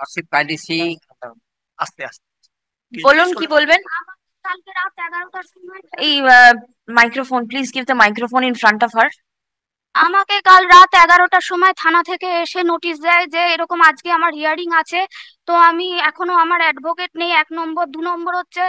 Lordship kindly C. আস্তে আস্তে বলুন কি বলবেন। কালকে রাত 11টার সময় এই microphone, please give the microphone in front of her. আমাকে কাল রাত 11টার সময় থানা থেকে এসে নোটিশ দেয় যে এরকম আজকে আমার হিয়ারিং আছে। তো আমি এখনো আমার অ্যাডভোকেট নেই, 1 নম্বর। 2 নম্বর হচ্ছে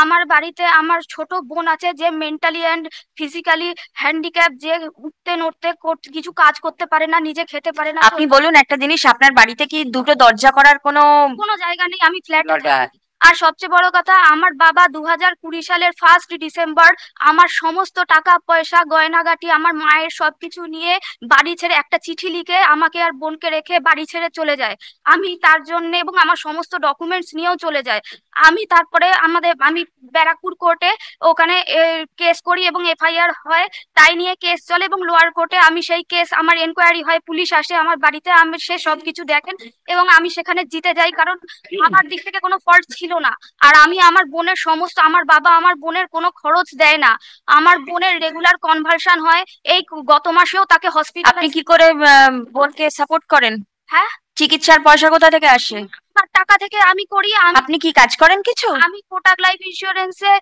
আমার বাড়িতে আমার ছোট বোন আছে যে মেন্টালি অ্যান্ড ফিজিক্যালি হ্যান্ডিক্যাপ, যে উঠতে নড়তে কিছু কাজ করতে পারে না, নিজে খেতে পারে না। আপনি বলুন একটা জিনিস, আপনার বাড়িতে কি দুটো দরজা করার কোনো কোনো জায়গা নেই, আমি ফ্ল্যাটে থাকি। আর সবচেয়ে বড় কথা, আমার বাবা 2020 সালের 1 ডিসেম্বর আমার সমস্ত টাকা পয়সা গয়নাগাটি আমার মায়ের সবকিছু নিয়ে বাড়ি ছেড়ে, একটা চিঠি লিখে আমাকে আর বোনকে রেখে বাড়ি ছেড়ে চলে যায়। আমি তার জন্য, এবং আমার সমস্ত ডকুমেন্টস নিয়েও চলে যায়। আমি তারপরে আমি ব্যারাকপুর কোর্টে ওখানে কেস করি এবং এফআইআর হয়, তাই নিয়ে কেস চলে। এবং লোয়ার কোর্টে আমি সেই কেস, আমার এনকোয়ারি হয়, পুলিশ আসে আমার বাড়িতে, আমি সে সবকিছু দেখেন এবং আমি সেখানে জিতে যাই, কারণ আমার দিক থেকে কোনো ফল্ট ছিল না। আর আমি আমার বোনের সমস্ত, আমার বাবা আমার বোনের কোনো খরচ দেয় না। আমার বোনের রেগুলার কনভালশন হয়, এই গত মাসেও তাকে হসপিটাল। আপনি কি করে বোনকে সাপোর্ট করেন? হ্যাঁ, চিকিৎসার পয়সা কোথা থেকে আসে? আমার টাকা থেকে আমি করি। আপনি কি কাজ করেন কিছু? আমি কোটাক লাইফ ইন্স্যুরেন্সে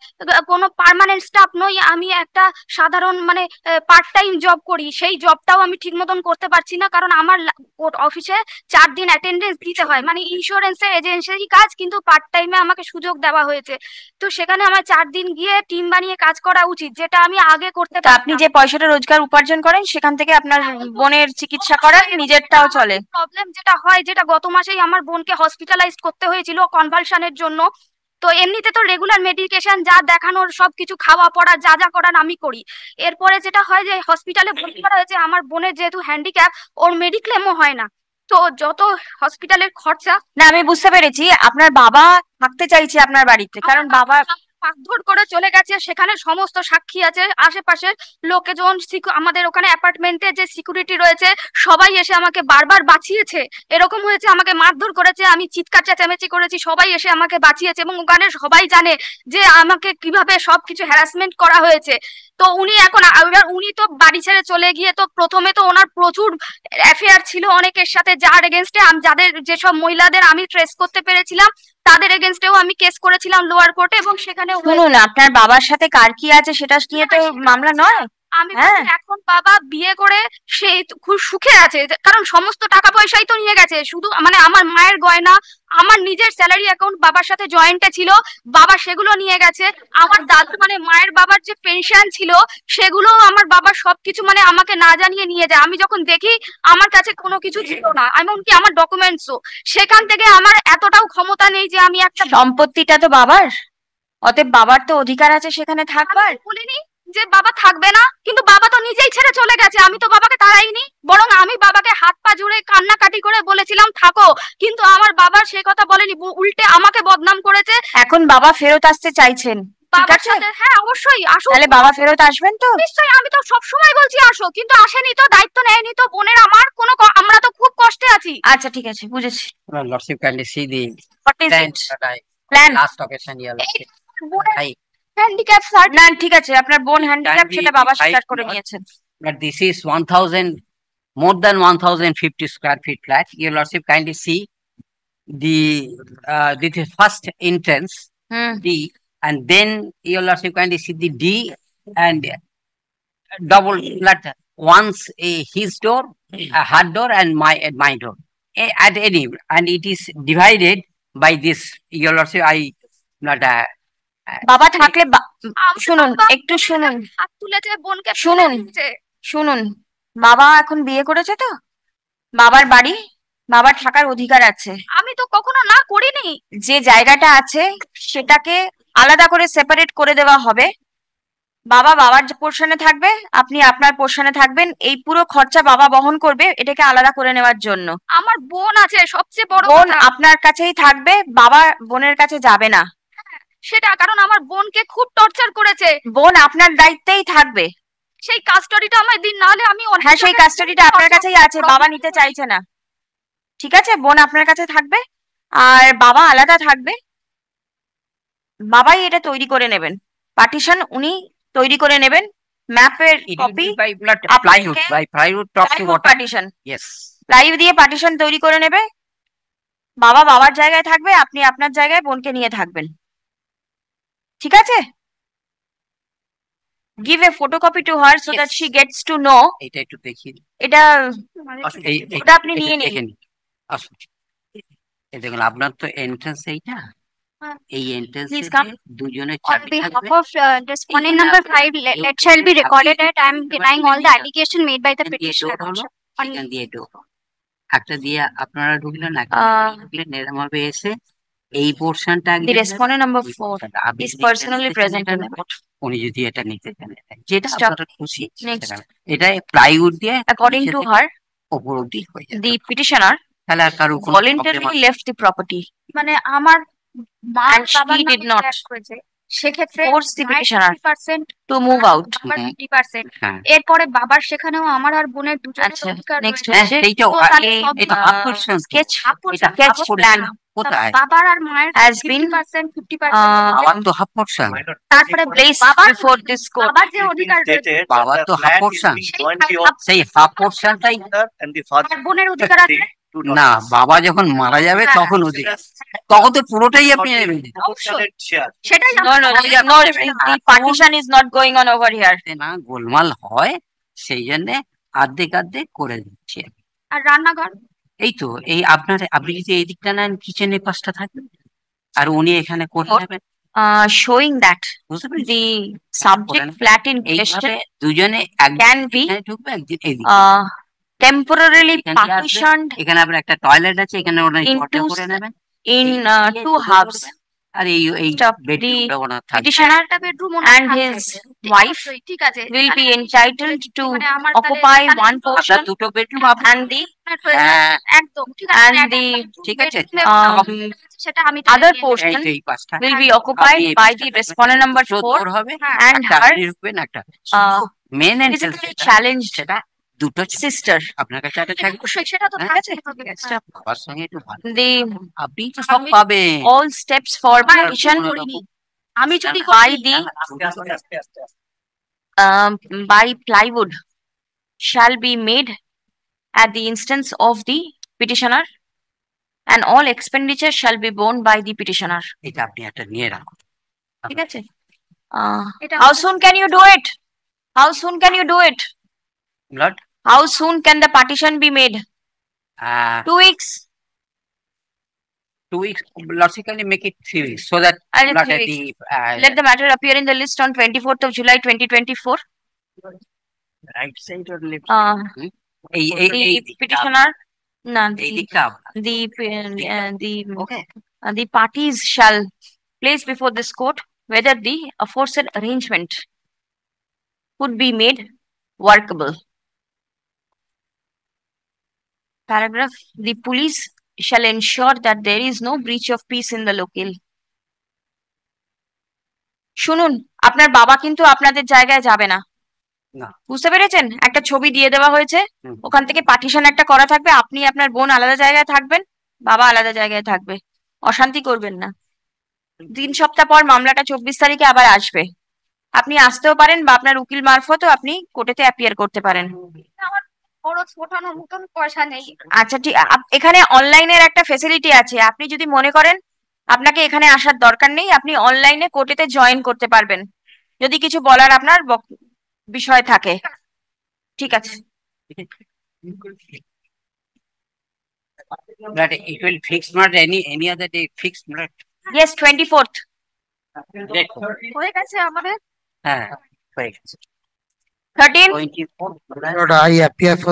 কোনো পার্মানেন্ট স্টাফ নই, আমি একটা সাধারণ মানে পার্ট টাইম জব করি। সেই জবটাও আমি ঠিক মতন করতে পারছি না, কারণ আমার অফিসে 4 দিন অ্যাটেন্ডেন্স দিতে হয়। মানে ইন্স্যুরেন্সের এজেন্সিরই কাজ, কিন্তু পার্ট টাইমে আমাকে সুযোগ দেওয়া হয়েছে। তো সেখানে আমার 4 দিন গিয়ে টিম বানিয়ে কাজ করা উচিত, যেটা আমি আগে করতে তা আপনি পারতাম। যে পয়সাটা রোজগার উপার্জন করেন সেখান থেকে আপনার বোনের চিকিৎসা করান, নিজেরটাও চলে। প্রবলেম যেটা হয়, যেটা গত মাসেই আমার বোনকে হসপিটালাইজ করতে হয়েছিল কনভালশনের জন্য। তো এমনিতে তো রেগুলার মেডিকেশন যা দেখানোর, সবকিছু খাওয়া পড়া যা যা করার আমি করি। এরপরে যেটা হয় যে হসপিটালে ভর্তি করা হয়েছে, আমার বোনের যেহেতু হ্যান্ডিক্যাপ, ওর মেডিক্লেমও হয় না। তো যত হসপিটালের খরচা। না, আমি বুঝতে পেরেছি আপনার বাবা থাকতে চাইছে আপনার বাড়িতে, কারণ বাবা মারধর করে চলে গেছে। সেখানে সমস্ত সাক্ষী আছে, আশেপাশের লোকেজন, আমাদের ওখানে অ্যাপার্টমেন্টে যে সিকিউরিটি রয়েছে সবাই এসে আমাকে বারবার বাঁচিয়েছে। এরকম হয়েছে আমাকে মারধর করেছে, আমি চিৎকার চেঁচামেচি করেছি, সবাই এসে আমাকে বাঁচিয়েছে। এবং ওখানে সবাই জানে যে আমাকে কিভাবে সবকিছু হ্যারাসমেন্ট করা হয়েছে। তো উনি এখন, উনি তো বাড়ি ছেড়ে চলে গিয়ে, তো প্রথমে তো ওনার প্রচুর অ্যাফেয়ার ছিল অনেকের সাথে, যার এগেনস্টে যাদের, যেসব মহিলাদের আমি ট্রেস করতে পেরেছিলাম তাদের এগেনস্টেও আমি কেস করেছিলাম লোয়ার কোর্টে। এবং সেখানে শুনুন, আপনার বাবার সাথে কার কি আছে সেটা নিয়ে তো মামলা নয়। আমি এখন বাবা বিয়ে করে সে খুব সুখে আছে, কারণ সমস্ত টাকা পয়সাই তো নিয়ে গেছে। শুধু মানে আমার মায়ের গয়না, আমার নিজের স্যালারি অ্যাকাউন্ট বাবার সাথে জয়েন্টে ছিল, বাবা সেগুলো নিয়ে গেছে। আমার দাদু মানে মায়ের বাবার যে পেনশন ছিল সেগুলো আমার বাবা সবকিছু মানে আমাকে না জানিয়ে নিয়ে যায়। আমি যখন দেখি আমার কাছে কোনো কিছু ছিল না, এমনকি আমার ডকুমেন্টসও। সেখান থেকে আমার এতটাও ক্ষমতা নেই যে আমি একটা, সম্পত্তিটা তো বাবার, অতএব বাবার তো অধিকার আছে সেখানে থাকবার। বলিনি যে বাবা থাকবে না, কিন্তু বাবা তো নিজেই ছেড়ে চলে গেছে। আমি তো বাবাকে তাড়াইনি, বরং আমি বাবাকে হাত পা জুড়ে কান্নাকাটি করে বলেছিলাম থাকো, কিন্তু আমার বাবা সে কথা বলেনি, উল্টে আমাকে বদনাম করেছে। এখন বাবা ফেরত আসতে চাইছেন, ঠিক আছে? হ্যাঁ অবশ্যই আসুন। তাহলে বাবা ফেরত আসবেন তো? নিশ্চয়ই, আমি তো সব সময় বলছি আসো, কিন্তু আসেনি তো, দায়িত্ব নেয়নি তো বোনের আমার কোনো, আমরা তো খুব কষ্টে আছি। আচ্ছা ঠিক আছে, বুঝেছি। Lordship kindly C the What is plan it? that I Plan? last occasion your lordship. I handicap sir, না ঠিক আছে, আপনার বোন হ্যান্ডিক্যাপ সেটা বাবা স্বীকার করে নিয়েছেন। but this is 1000 more than 1050 square feet flat. Your lordship kindly see the this is first entrance D, and then your lordship kindly see the D and double flat, once his door, her door, and my door at any, and it is divided by this. Your lordship, I not বাবা থাকলে শুনুন, একটু শুনুন, হাত তুলেছে বোনকে, শুনুন শুনুন, বাবা এখন বিয়ে করেছে তো, বাবার বাড়ি, বাবার থাকার অধিকার আছে। আমি তো কখনো না করিনি। যে জায়গাটা আছে সেটাকে আলাদা করে সেপারেট করে দেওয়া হবে। বাবা বাবার পোর্শনে থাকবে, আপনি আপনার পোর্শনে থাকবেন। এই পুরো খরচা বাবা বহন করবে এটাকে আলাদা করে নেওয়ার জন্য। আমার বোন আছে, সবচেয়ে বড় বোন আপনার কাছেই থাকবে, বাবা বোনের কাছে যাবে না। সেটা কারণ আমার বোনকে খুব টর্চার করেছে। বোন আপনার দায়িত্বেই থাকবে। সেই কাস্টাডিটা আমায় দিন, নাহলে আমি, হ্যাঁ সেই কাস্টাডিটা আপনার কাছেই আছে, বাবা নিতে চাইছে না। ঠিক আছে, বোন আপনার কাছে থাকবে আর বাবা আলাদা থাকবে। বাবাই এটা তৈরি করে নেবেন, পার্টিশন উনি তৈরি করে নেবেন। ম্যাপের copy, plywood top to bottom partition, yes, plywood দিয়ে পার্টিশন তৈরি করে নেবে। বাবা বাবার জায়গায় থাকবে, আপনি আপনার জায়গায় বোনকে নিয়ে থাকবেন, ঠিক আছে? Give a photocopy to her so that Yes. she gets to know. এটা একটু দেখিয়ে দিন। এটা ওটা আপনি এটা নিয়ে নিন। দেখে নিন। আসুন। এই দেখুন আপনার তো এন্ট্রান্স এইটা, হ্যাঁ। এই এন্ট্রান্স Please come. দুজনের On চাবি behalf থাকবে। of respondent number 5, let shall be recorded that I am denying all the allegation made by the এখান দিয়ে petitioner. ডোর হলো, On- এখান দিয়ে ডোর একটা দিয়ে আপনারা ঢুকলেন, একটা ঢুকলেন, এরকম ভাবে এসে এই পোর্শনটা The respondent number 4 is personally present in the court. উনি যদি এটা নিতে চান, যেটা Stop. আপনারা খুশি Next. সেটা। এটা প্লাইউড দিয়ে According to her, ওপর অব্দি হয়ে যাবে, the petitioner তাহলে আর কারো কোনো voluntarily left the property মানে আমার মা and বাবার she did নামে not flat করেছে, সেক্ষেত্রে force the petitioner 50% to move out. আমার 50%, হ্যাঁ এরপরে বাবার সেখানেও আমার আর বোনের দুজনের আচ্ছা, অধিকার next রয়েছে। হ্যাঁ, হচ্ছে সেইটাও তো তাহলে a, সব এটা uh, half portion, sketch half portion, sketch half plan কোথায় বাবার আর মায়ের has been 50% আমার তো হাফ পোর্শন, তারপরে placed বাবার before this court. বাবার যে অধিকার রয়েছে, বাবার তো হাফ পোর্শন, সেই হাফ পোর্শনটাই আর বোনের অধিকার আছে। না, বাবা যখন মারা যাবে তখন অধিকার, তখন তো পুরোটাই আপনি নেবেন। অবশ্যই সেটাই No, no, no, the partition is not going on over here. যাতে না গোলমাল হয় সেই জন্য অর্ধেক অর্ধেক করে দিচ্ছি। আর রান্নাঘর এই তো এই আপনি যদি এই দিকটা নেন, কিচেনে পাশটা থাকবে আর উনি এখানে করে নেবেন, Showing that বুঝতে পেরেছি? the subject flat in এইভাবে question দুজনে can be এখানে ঢুকবে, একদিন এইদিকে temporarily এখান দিয়ে আসবে। partitioned এখানে আপনার একটা টয়লেট আছে, এখানে ওরা into দরজা করে নেবেন, in এই two halves. আর এই Stop. বেডরুমটা ওনার থাকবে। Petitioner একটা বেডরুম and his wife ঠিক আছে will be entitled to মানে আমার occupy তাহলে one আপনার portion দুটো বেডরুম and the হ্যাঁ, একদম ঠিক আছে, and একটা the bedroom, ঠিক আছে, bedroom সেটা আমি তাহলে other নিয়ে নেব। portion এই পাশটা will be occupied আপনি এই by পাশটা the থাকবেন। respondent number দুটো 4 door হবে, হ্যাঁ, and একটা her আপনি ঢুকবেন, একটা মেন physically challenged সেটা দুটো sister. আপনার কাছে একটা থাকবে। অবশ্যই সেটা তো হ্যাঁ, থাকছে। Stop. বাবার সঙ্গে একটু ভালো, The আপনি তো সব পাবেন। all steps for মানে petition করিনি। আমি যদি by করি, the by plywood shall be made at the instance of the petitioner and all expenditure shall be borne by the petitioner. এটা আপনি একটা নিয়ে রাখুন। ঠিক আছে? এটা How soon can you do it? How soon can you do it? Lord, How soon can the partition be made? 2 weeks. 2 weeks, logically make it 3 weeks so that I'll not 3 at weeks. the Let the matter appear in the list on 24th of July 2024. right side or left The এই petitioner, no, এই দিকটা ওকে the parties shall place before this court whether the aforesaid arrangement could be made workable. Paragraph, the police shall ensure that there is no breach of peace in the locale. শুনুন, আপনার বাবা কিন্তু আপনাদের জায়গায় যাবে না, না। বুঝতে পেরেছেন? একটা ছবি দিয়ে দেওয়া হয়েছে, হুম। ওখান থেকে পার্টিশন একটা করা থাকবে, আপনি আপনার বোন আলাদা জায়গায় থাকবেন, বাবা আলাদা জায়গায় থাকবে, অশান্তি করবেন না। 3 সপ্তাহ পর মামলাটা 24 তারিখে আবার আসবে, আপনি আসতেও পারেন বা আপনার উকিল মারফতও আপনি কোর্টেতে অ্যাপিয়ার করতে পারেন। আমার খরচ ওঠানোর মতন পয়সা নেই। আচ্ছা ঠিক, এখানে অনলাইনের একটা ফেসিলিটি আছে, আপনি যদি মনে করেন আপনাকে এখানে আসার দরকার নেই, আপনি অনলাইনে কোর্টেতে জয়েন করতে পারবেন যদি কিছু বলার আপনার বিষয় থাকে। ঠিক আছে, but it will fix not any other day fixed not yes, 24th. দেখো হয়ে গেছে আমাদের। হ্যাঁ হয়ে গেছে 13. 24 Lord, I appear for